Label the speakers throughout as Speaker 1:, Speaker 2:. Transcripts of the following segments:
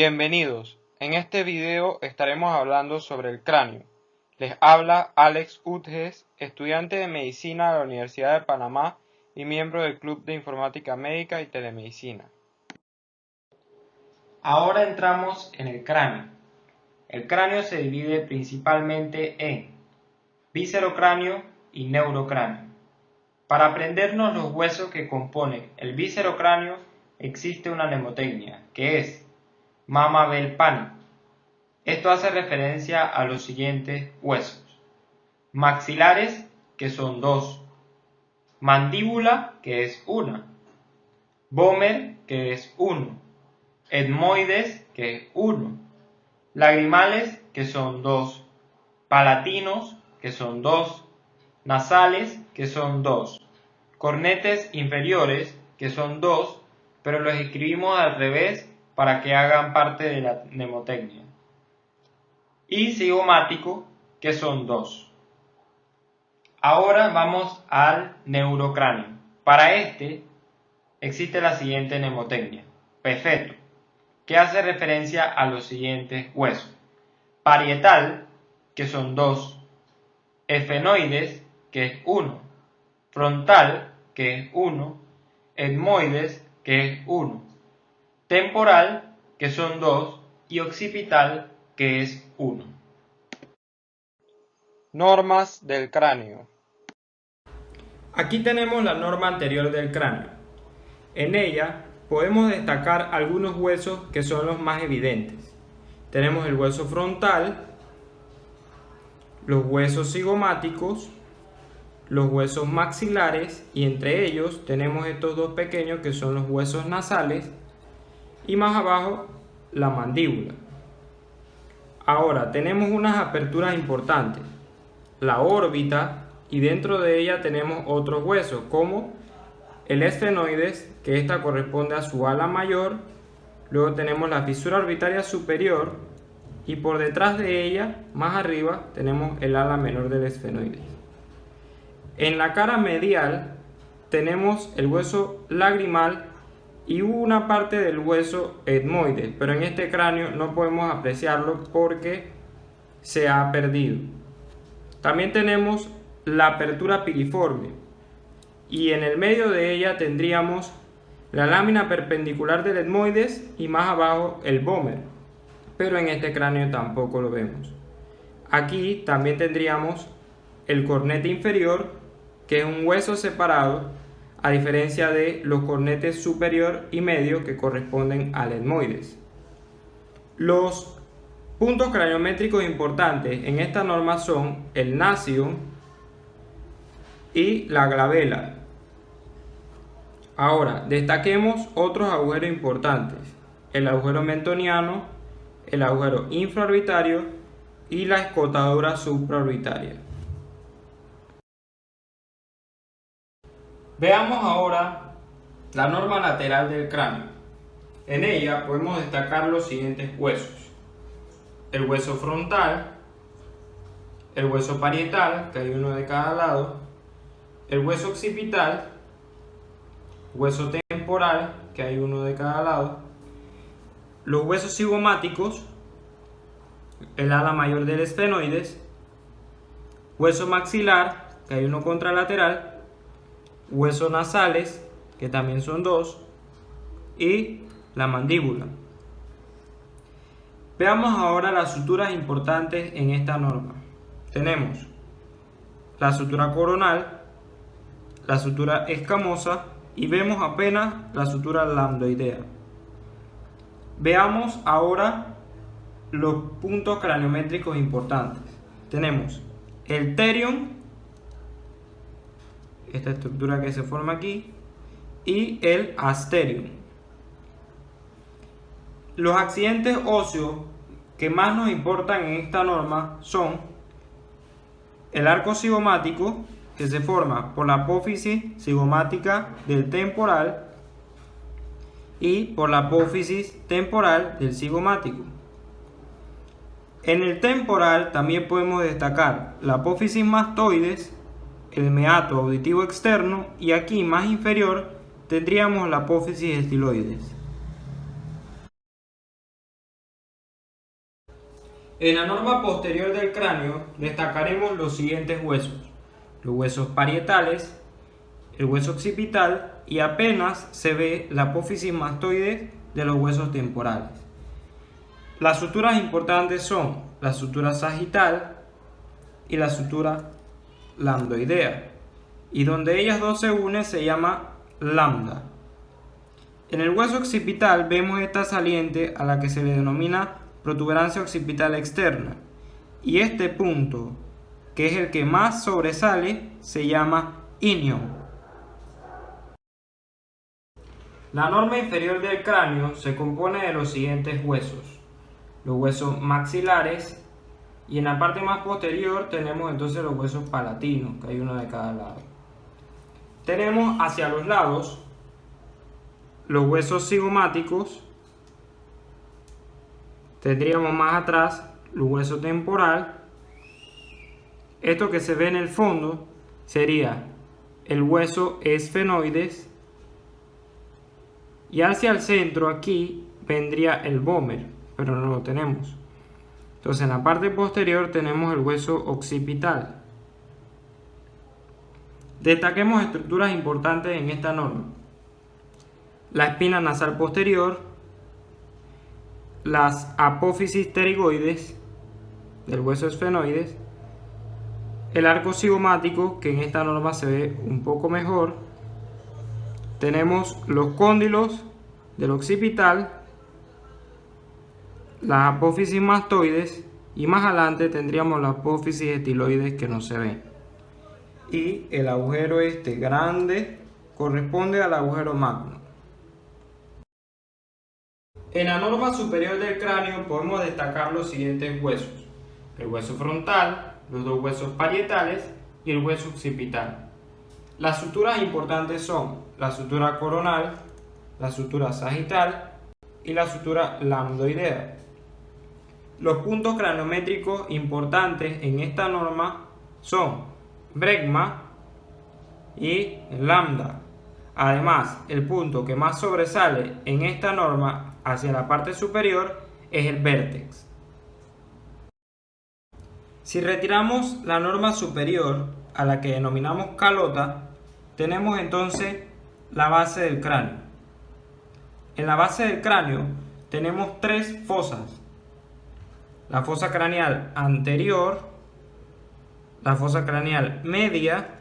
Speaker 1: Bienvenidos, en este video estaremos hablando sobre el cráneo. Les habla Alex Utges, estudiante de Medicina de la Universidad de Panamá y miembro del Club de Informática Médica y Telemedicina. Ahora entramos en el cráneo. El cráneo se divide principalmente en viscerocráneo y neurocráneo. Para aprendernos los huesos que componen el viscerocráneo existe una mnemotecnia, que es Mama Bell Pani. Esto hace referencia a los siguientes huesos: maxilares, que son 2, mandíbula, que es 1, vomer, que es 1, etmoides, que es 1, lagrimales, que son 2, palatinos, que son 2, nasales, que son 2, cornetes inferiores, que son 2, pero los escribimos al revés para que hagan parte de la mnemotecnia, y cigomático, que son 2. Ahora vamos al neurocráneo. Para este existe la siguiente mnemotecnia: pefeto, que hace referencia a los siguientes huesos: parietal, que son 2, efenoides, que es 1, frontal, que es 1, etmoides, que es 1, temporal, que son 2, y occipital, que es 1. Normas del cráneo. Aquí tenemos la norma anterior del cráneo. En ella podemos destacar algunos huesos que son los más evidentes. Tenemos el hueso frontal, los huesos cigomáticos, los huesos maxilares, y entre ellos tenemos estos dos pequeños que son los huesos nasales, y más abajo la mandíbula. Ahora tenemos unas aperturas importantes: la órbita, y dentro de ella tenemos otros huesos como el esfenoides, que esta corresponde a su ala mayor. Luego tenemos la fisura orbitaria superior, y por detrás de ella, más arriba, tenemos el ala menor del esfenoides. En la cara medial tenemos el hueso lagrimal y una parte del hueso etmoides, pero en este cráneo no podemos apreciarlo porque se ha perdido. También tenemos la apertura piriforme, y en el medio de ella tendríamos la lámina perpendicular del etmoides y más abajo el vomer, pero en este cráneo tampoco lo vemos. Aquí también tendríamos el cornete inferior, que es un hueso separado, a diferencia de los cornetes superior y medio, que corresponden al etmoides. Los puntos craniométricos importantes en esta norma son el nacio y la glabela. Ahora, destaquemos otros agujeros importantes: el agujero mentoniano, el agujero infraorbitario y la escotadura supraorbitaria. Veamos ahora la norma lateral del cráneo. En ella podemos destacar los siguientes huesos: el hueso frontal, el hueso parietal, que hay uno de cada lado, el hueso occipital, hueso temporal, que hay uno de cada lado, los huesos cigomáticos, el ala mayor del esfenoides, hueso maxilar, que hay uno contralateral, huesos nasales, que también son 2, y la mandíbula. Veamos ahora las suturas importantes en esta norma. Tenemos la sutura coronal, la sutura escamosa, y vemos apenas la sutura lambdoidea. Veamos ahora los puntos craniométricos importantes. Tenemos el terion, esta estructura que se forma aquí, y el asterion. Los accidentes óseos que más nos importan en esta norma son el arco cigomático, que se forma por la apófisis cigomática del temporal y por la apófisis temporal del cigomático. En el temporal también podemos destacar la apófisis mastoides, el meato auditivo externo, y aquí más inferior tendríamos la apófisis estiloides. En la norma posterior del cráneo destacaremos los siguientes huesos: los huesos parietales, el hueso occipital y apenas se ve la apófisis mastoide de los huesos temporales. Las suturas importantes son la sutura sagital y la sutura lambdoidea, y donde ellas dos se unen se llama lambda. En el hueso occipital vemos esta saliente a la que se le denomina protuberancia occipital externa, y este punto, que es el que más sobresale, se llama inion. La norma inferior del cráneo se compone de los siguientes huesos: los huesos maxilares, y en la parte más posterior tenemos entonces los huesos palatinos, que hay uno de cada lado. Tenemos hacia los lados los huesos cigomáticos, tendríamos más atrás el hueso temporal. Esto que se ve en el fondo sería el hueso esfenoides, y hacia el centro aquí vendría el vómer, pero no lo tenemos. Entonces en la parte posterior tenemos el hueso occipital. Destaquemos estructuras importantes en esta norma: la espina nasal posterior, las apófisis pterigoides del hueso esfenoides, el arco cigomático, que en esta norma se ve un poco mejor. Tenemos los cóndilos del occipital, las apófisis mastoides, y más adelante tendríamos la apófisis estiloides, que no se ve. Y el agujero este grande corresponde al agujero magno. En la norma superior del cráneo podemos destacar los siguientes huesos: el hueso frontal, los dos huesos parietales y el hueso occipital. Las suturas importantes son la sutura coronal, la sutura sagital y la sutura lambdoidea. Los puntos craniométricos importantes en esta norma son bregma y lambda. Además, el punto que más sobresale en esta norma hacia la parte superior es el vértex. Si retiramos la norma superior, a la que denominamos calota, tenemos entonces la base del cráneo. En la base del cráneo tenemos tres fosas: la fosa craneal anterior, la fosa craneal media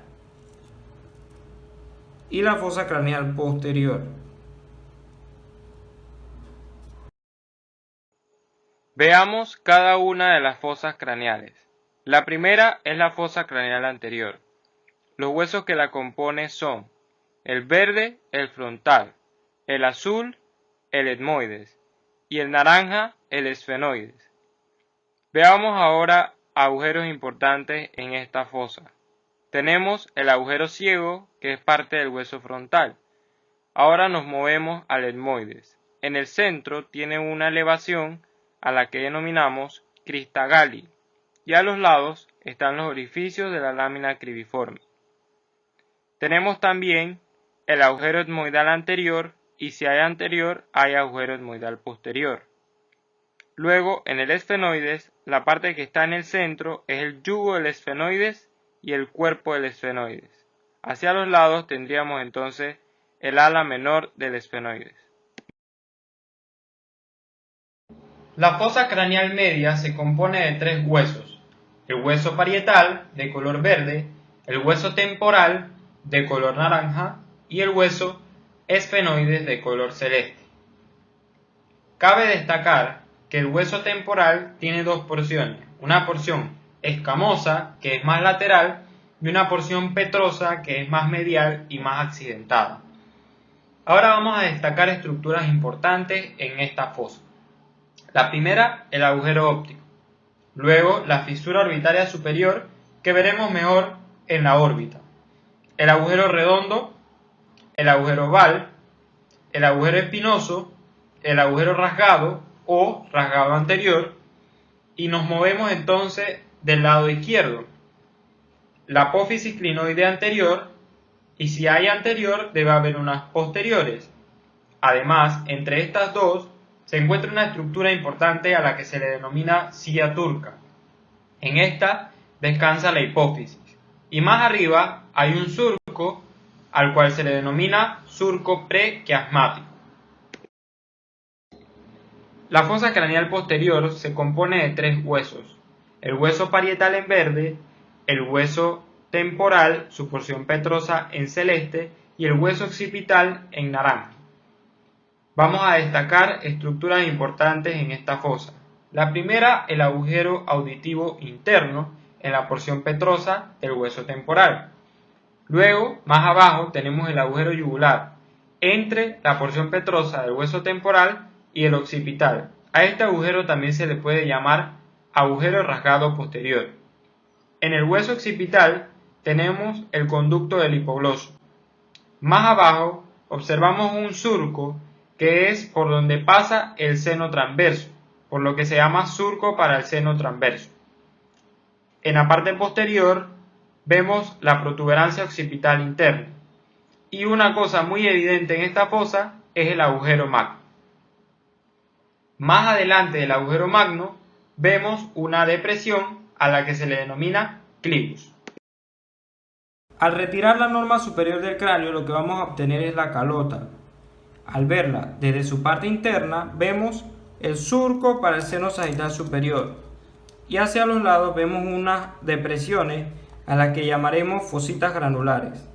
Speaker 1: y la fosa craneal posterior.
Speaker 2: Veamos cada una de las fosas craneales. La primera es la fosa craneal anterior. Los huesos que la componen son el verde, el frontal; el azul, el etmoides; y el naranja, el esfenoides. Veamos ahora agujeros importantes en esta fosa. Tenemos el agujero ciego, que es parte del hueso frontal. Ahora nos movemos al etmoides. En el centro tiene una elevación a la que denominamos crista galli, y a los lados están los orificios de la lámina cribiforme. Tenemos también el agujero etmoidal anterior, y si hay anterior, hay agujero etmoidal posterior. Luego, en el esfenoides, la parte que está en el centro es el yugo del esfenoides y el cuerpo del esfenoides. Hacia los lados tendríamos entonces el ala menor del esfenoides.
Speaker 1: La fosa craneal media se compone de tres huesos: el hueso parietal, de color verde; el hueso temporal, de color naranja; y el hueso esfenoides, de color celeste. Cabe destacar que el hueso temporal tiene dos porciones: una porción escamosa, que es más lateral, y una porción petrosa, que es más medial y más accidentada. Ahora vamos a destacar estructuras importantes en esta fosa. La primera, el agujero óptico; luego la fisura orbitaria superior, que veremos mejor en la órbita; el agujero redondo, el agujero oval, el agujero espinoso, el agujero rasgado o rasgado anterior, y nos movemos entonces del lado izquierdo: la apófisis clinoide anterior, y si hay anterior debe haber unas posteriores. Además, entre estas dos se encuentra una estructura importante a la que se le denomina silla turca. En esta descansa la hipófisis y más arriba hay un surco al cual se le denomina surco prequiasmático. La fosa craneal posterior se compone de tres huesos: el hueso parietal en verde, el hueso temporal, su porción petrosa en celeste, y el hueso occipital en naranja. Vamos a destacar estructuras importantes en esta fosa. La primera, el agujero auditivo interno en la porción petrosa del hueso temporal. Luego, más abajo, tenemos el agujero yugular entre la porción petrosa del hueso temporal y el occipital. A este agujero también se le puede llamar agujero rasgado posterior. En el hueso occipital tenemos el conducto del hipogloso. Más abajo observamos un surco que es por donde pasa el seno transverso, por lo que se llama surco para el seno transverso. En la parte posterior vemos la protuberancia occipital interna. Y una cosa muy evidente en esta fosa es el agujero magno. Más adelante del agujero magno vemos una depresión a la que se le denomina clivus. Al retirar la norma superior del cráneo, lo que vamos a obtener es la calota. Al verla desde su parte interna, vemos el surco para el seno sagital superior y hacia los lados vemos unas depresiones a las que llamaremos fositas granulares.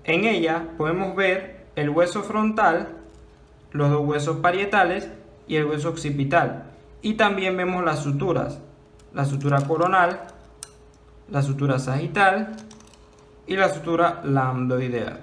Speaker 1: En ella podemos ver el hueso frontal, los dos huesos parietales y el hueso occipital, y también vemos las suturas, la sutura coronal, la sutura sagital y la sutura lambdoidea.